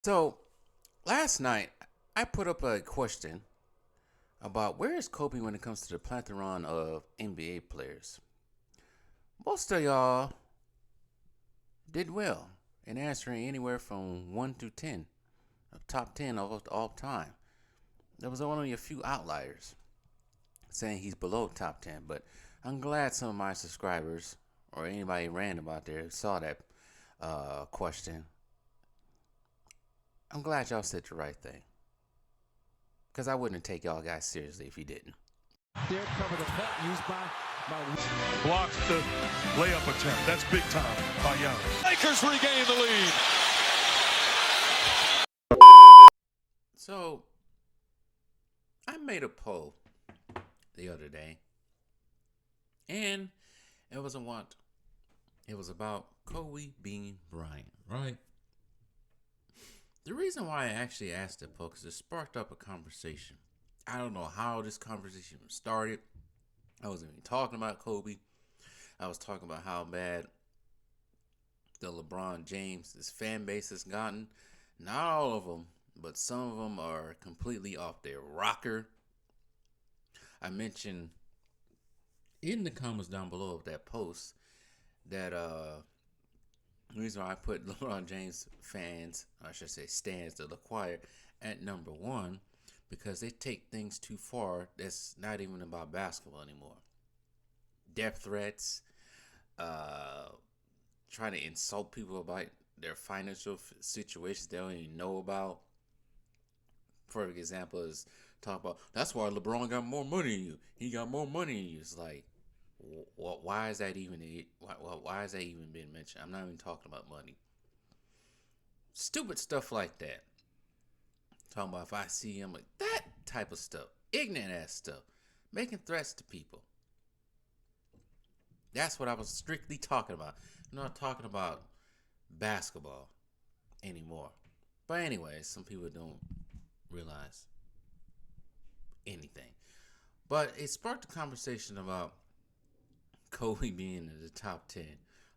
So last night I put up a question about where is Kobe when it comes to the plethora of NBA players. Most of y'all did well in answering anywhere from 1 to 10, top 10 of all time. There was only a few outliers saying he's below top 10, but I'm glad some of my subscribers or anybody random out there saw that question. I'm glad y'all said the right thing because I wouldn't take y'all guys seriously if you didn't. There, cover the cut used by Blocks the layup attempt. That's big time by Giannis. Lakers regain the lead. So I made a poll the other day, and it was a want. It was about Kobe being Bryant, right? The reason why I actually asked it, folks, is it sparked up a conversation. I don't know how this conversation started. I wasn't even talking about Kobe. I was talking about how bad the LeBron James, his fan base has gotten. Not all of them, but some of them are completely off their rocker. I mentioned in the comments down below of that post that the reason why I put LeBron James fans, I should say stands to the choir, at number one, because they take things too far. That's not even about basketball anymore. Death threats, uh, trying to insult people about their financial situations they don't even know about. Perfect example is talk about that's why LeBron got more money than you. He got more money than you. It's like, why is that even? Why is that even being mentioned? I'm not even talking about money. Stupid stuff like that. Talking about if I see him, like that type of stuff, ignorant ass stuff, making threats to people. That's what I was strictly talking about. I'm not talking about basketball anymore. But anyway, some people don't realize anything. But it sparked a conversation about Kobe being in the top 10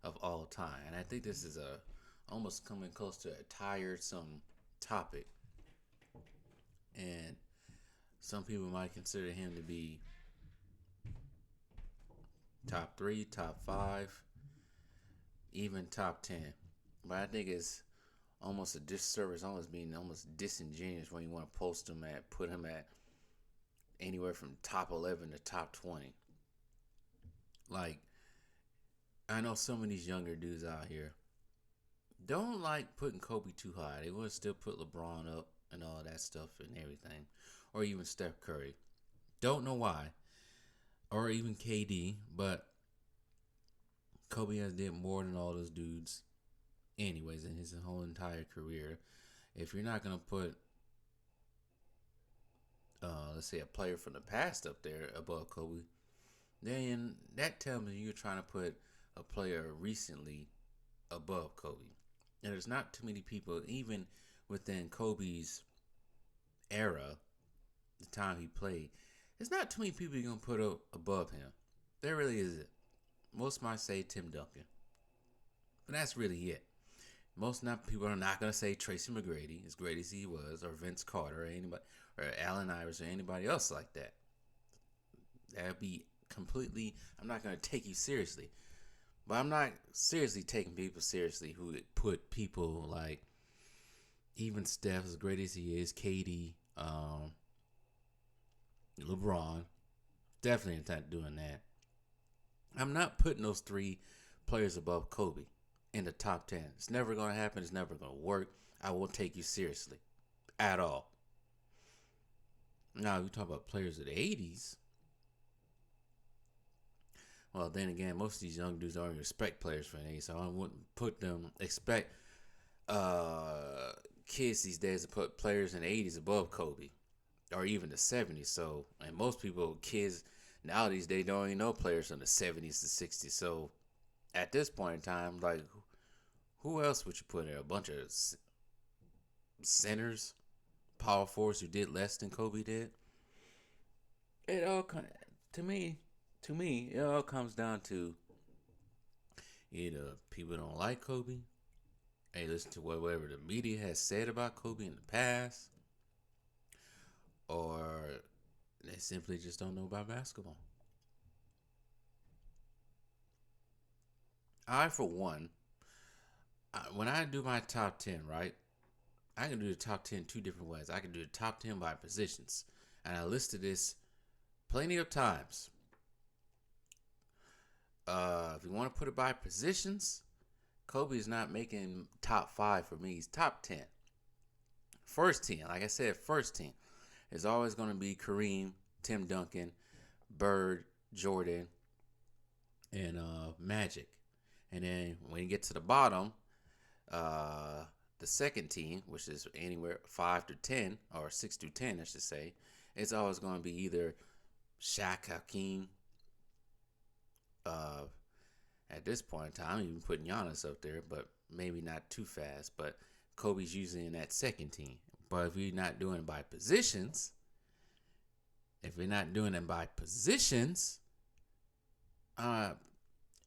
of all time. And I think this is a almost coming close to a tiresome topic. And some people might consider him to be top 3, top 5, even top 10. But I think it's almost a disservice, almost being almost disingenuous when you want to put him at anywhere from top 11 to top 20. Like, I know some of these younger dudes out here don't like putting Kobe too high. They want to still put LeBron up and all that stuff and everything, or even Steph Curry. Don't know why, or even KD, but Kobe has did more than all those dudes, anyways, in his whole entire career. If you're not gonna put, let's say, a player from the past up there above Kobe, then that tells me you're trying to put a player recently above Kobe. And there's not too many people, even within Kobe's era, the time he played, there's not too many people you're going to put up above him. There really isn't. Most might say Tim Duncan. But that's really it. Most people are not going to say Tracy McGrady, as great as he was, or Vince Carter, or anybody, or Allen Iverson, or anybody else like that. That'd be completely, I'm not going to take you seriously. But I'm not seriously taking people seriously who put people like even Steph, as great as he is, KD, LeBron. Definitely not doing that. I'm not putting those three players above Kobe in the top 10. It's never going to happen. It's never going to work. I won't take you seriously at all. Now, you talk about players of the 80s. Well, then again, most of these young dudes don't respect players from the 80s, so I wouldn't expect kids these days to put players in the 80s above Kobe or even the 70s. So, and most people, kids nowadays, they don't even know players from the 70s to 60s. So, at this point in time, like, who else would you put in? A bunch of centers, power forwards who did less than Kobe did? It all to me, it all comes down to either people don't like Kobe, They listen to whatever the media has said about Kobe in the past, or they simply just don't know about basketball. I, for one, when I do my top 10, right, I can do the top 10 two different ways. I can do the top 10 by positions. And I listed this plenty of times. If you want to put it by positions, Kobe's not making top 5 for me. He's top 10. First 10, like I said, first 10 is always going to be Kareem, Tim Duncan, Bird, Jordan, and Magic. And then when you get to the bottom, the second team, which is anywhere 5 to 10, or 6 to 10, I should say, it's always going to be either Shaq, Hakeem. At this point in time, I'm even putting Giannis up there, but maybe not too fast. But Kobe's usually in that second team. But if you're not doing it by positions,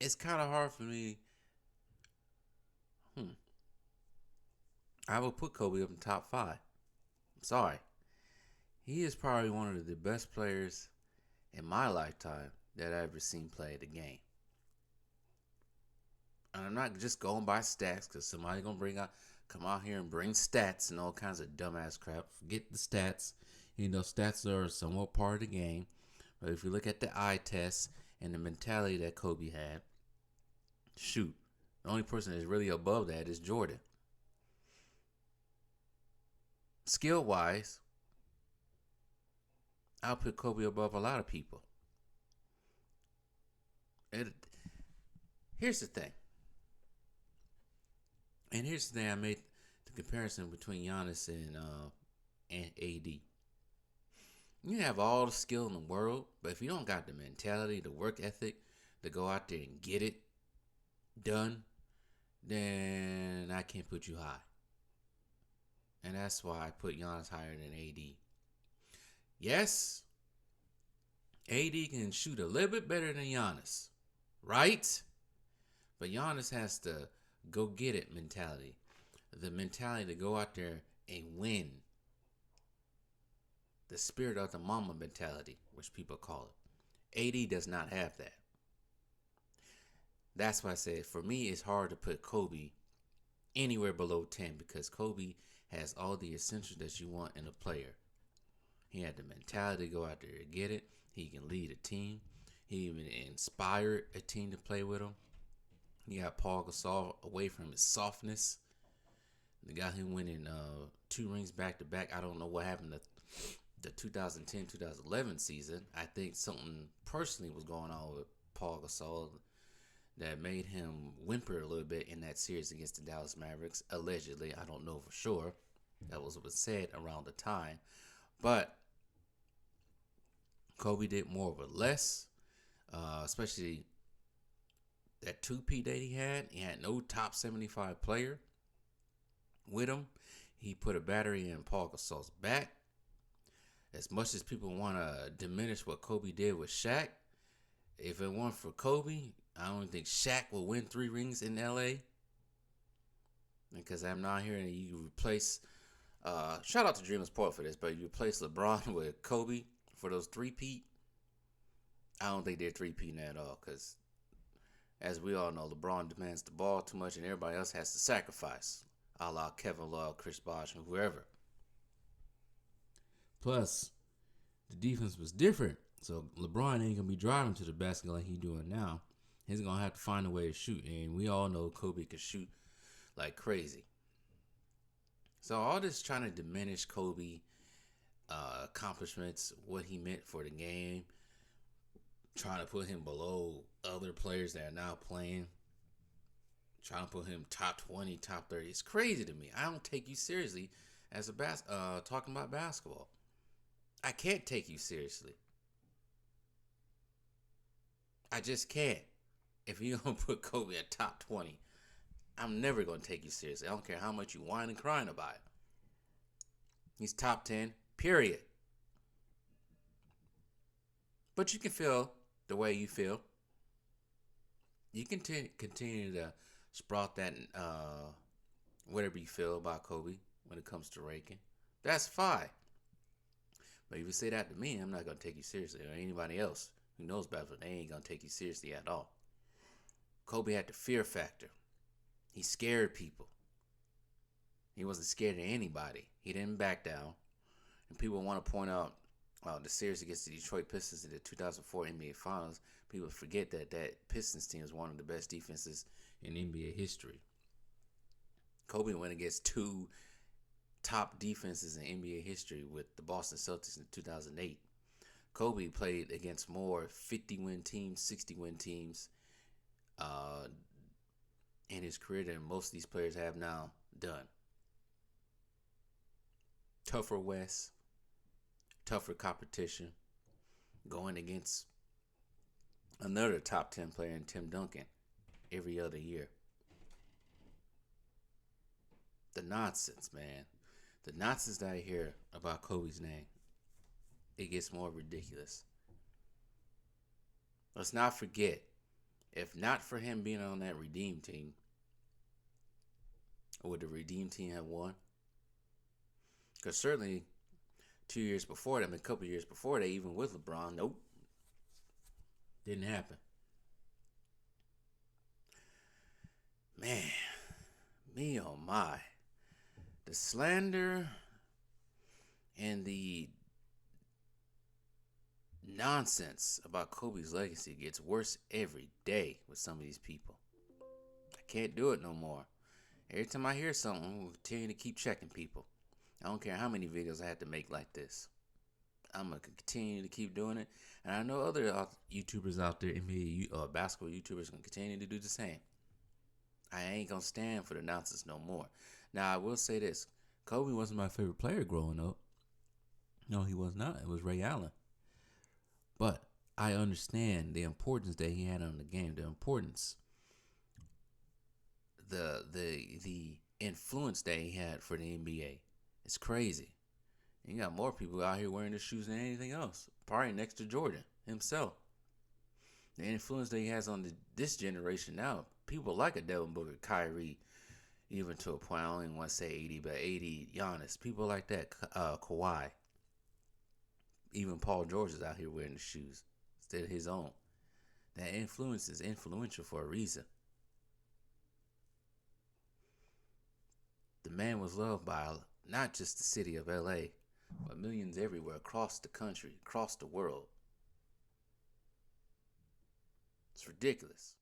it's kind of hard for me. I will put Kobe up in top 5. I'm sorry. He is probably one of the best players in my lifetime that I've ever seen play the game. And I'm not just going by stats, because somebody's gonna come out here and bring stats and all kinds of dumbass crap. Forget the stats. Stats are somewhat part of the game. But if you look at the eye test and the mentality that Kobe had, shoot, the only person that's really above that is Jordan. Skill-wise, I'll put Kobe above a lot of people. Here's the thing. And here's the thing, I made the comparison between Giannis and AD. You have all the skill in the world, but if you don't got the mentality, the work ethic to go out there and get it done, then I can't put you high. And that's why I put Giannis higher than AD. Yes, AD can shoot a little bit better than Giannis, right? But Giannis has the go get it mentality. The mentality to go out there and win. The spirit of the mama mentality, which people call it. AD does not have that. That's why I said, for me, it's hard to put Kobe anywhere below 10, because Kobe has all the essentials that you want in a player. He had the mentality to go out there and get it. He can lead a team. He even inspired a team to play with him. He got Paul Gasol away from his softness. They got him winning 2 rings back to back. I don't know what happened to the 2010-2011 season. I think something personally was going on with Paul Gasol that made him whimper a little bit in that series against the Dallas Mavericks. Allegedly, I don't know for sure. That was what was said around the time. But Kobe did more with less, especially that 2P that he had. He had no top 75 player with him. He put a battery in Paul Gasol's back. As much as people want to diminish what Kobe did with Shaq, if it weren't for Kobe, I don't think Shaq will win 3 rings in LA. Because I'm not hearing you replace, shout out to Dreamers Port for this, but you replace LeBron with Kobe for those 3-peat. I don't think they're 3-peating at all, because as we all know, LeBron demands the ball too much and everybody else has to sacrifice, a la Kevin Love, Chris Bosh, and whoever. Plus, the defense was different. So LeBron ain't going to be driving to the basket like he's doing now. He's going to have to find a way to shoot. And we all know Kobe can shoot like crazy. So all this trying to diminish Kobe accomplishments, what he meant for the game, trying to put him below other players that are now playing, trying to put him top 20, top 30. It's crazy to me. I don't take you seriously as a talking about basketball. I can't take you seriously. I just can't. If you don't put Kobe at top 20, I'm never going to take you seriously. I don't care how much you whine and crying about it. He's top 10, period. But you can feel the way you feel. You can continue to sprout that whatever you feel about Kobe when it comes to ranking. That's fine. But if you say that to me, I'm not going to take you seriously. Or anybody else who knows basketball, they ain't going to take you seriously at all. Kobe had the fear factor. He scared people. He wasn't scared of anybody. He didn't back down. And people want to point out the series against the Detroit Pistons in the 2004 NBA Finals. People forget that Pistons team is one of the best defenses in NBA history. Kobe went against two top defenses in NBA history with the Boston Celtics in 2008. Kobe played against more 50-win teams, 60-win teams in his career than most of these players have now done. Tougher West, tougher competition, going against another top 10 player in Tim Duncan every other year. The nonsense, man. The nonsense that I hear about Kobe's name, it gets more ridiculous. Let's not forget, if not for him being on that Redeem team, would the Redeem team have won? Because certainly 2 years before that, a couple years before that, even with LeBron, nope. Didn't happen. Man, me oh my. The slander and the nonsense about Kobe's legacy gets worse every day with some of these people. I can't do it no more. Every time I hear something, I'm going to continue to keep checking people. I don't care how many videos I have to make like this. I'm going to continue to keep doing it. And I know other YouTubers out there, NBA basketball YouTubers, going to continue to do the same. I ain't going to stand for the nonsense no more. Now, I will say this. Kobe wasn't my favorite player growing up. No, he was not. It was Ray Allen. But I understand the importance that he had on the game. The importance. The influence that he had for the NBA. It's crazy. You got more people out here wearing his shoes than anything else. Probably next to Jordan himself. The influence that he has on this generation now. People like a Devin Booker, Kyrie, even to a point, I don't even want to say 80, but 80, Giannis. People like that, Kawhi. Even Paul George is out here wearing the shoes instead of his own. That influence is influential for a reason. The man was loved by not just the city of LA, but millions everywhere across the country, across the world. It's ridiculous.